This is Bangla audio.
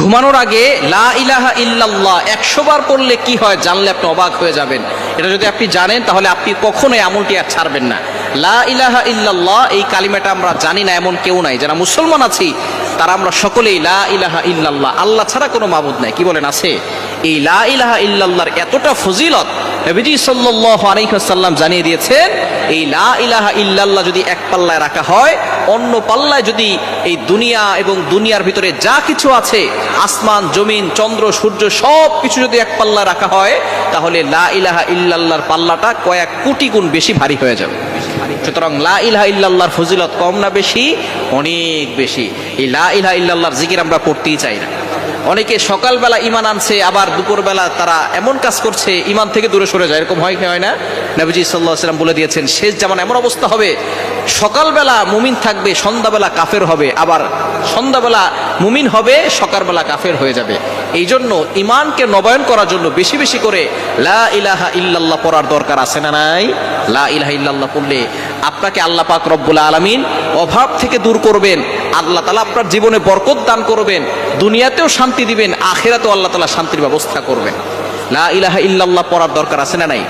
ঘুমানোর আগে লা ইলাহা ইল্লাল্লাহ 100 বার পড়লে কি হয় জানলে আপনি অবাক হয়ে যাবেন। এটা যদি আপনি জানেন তাহলে আপনি কখনোই আমলটি আর ছাড়বেন না। লা ইলাহা ইল্লাল্লাহ এই কালিমাটা আমরা জানি না এমন কেউ নাই, যারা মুসলমান আছি তারা আমরা সকলেই লা ইলাহা ইল্লাল্লাহ, আল্লাহ ছাড়া কোনো মাবুদ নাই, কি বলেন আছে? এই লা ইলাহা ইল্লাল্লাহর এতটা ফজিলত নবীজি সাল্লাল্লাহু আলাইহি ওয়াসাল্লাম জানিয়ে দিয়েছেন। এই লা ইলাহা ইল্লাল্লাহ যদি এক পাল্লায় রাখা হয়, অন্য পাল্লায় যদি এই দুনিয়া এবং দুনিয়ার ভিতরে যা কিছু আছে, আসমান জমিন চন্দ্র সূর্য সব কিছু যদি এক পাল্লায় রাখা হয়, তাহলে লা ইলাহা ইল্লাল্লাহর পাল্লাটা কয়েক কোটি গুণ বেশি ভারী হয়ে যাবে। সুতরাং লা ইলাহা ইল্লাল্লাহর ফজিলত কম না বেশি? অনেক বেশি। এই লা ইলাহা ইল্লাল্লাহর জিকির আমরা করতেই চাই না। অনেকে সকালবেলা ইমান আনছে, আবার দুপুরবেলা তারা এমন কাজ করছে ইমান থেকে দূরে সরে যায়, এরকম হয় কি হয় না? নবীজি সাল্লাল্লাহু আলাইহি ওয়াসাল্লাম বলে দিয়েছেন, শেষ জামানে এমন অবস্থা হবে, সকালবেলা মুমিন থাকবে, সন্ধ্যাবেলা কাফের হবে, আবার সন্ধ্যাবেলা মুমিন হবে, সকালবেলা কাফের হয়ে যাবে। এই জন্য ইমানকে নবায়ন করার জন্য বেশি বেশি করে লা ইলাহা ইল্লাল্লাহ পড়ার দরকার আছে না নাই? লা ইলাহা ইল্লাল্লাহ পড়লে আপনাকে আল্লাহ পাক রব্বুল আলামিন অভাব থেকে দূর করবেন, আল্লাহ তাআলা আপনার জীবনে বরকত দান করবেন, দুনিয়াতেও শান্তি দিবেন, আখিরাতেও আল্লাহ তাআলা শান্তির ব্যবস্থা করবেন। লা ইলাহা ইল্লাল্লাহ পড়ার দরকার আছে না নাই?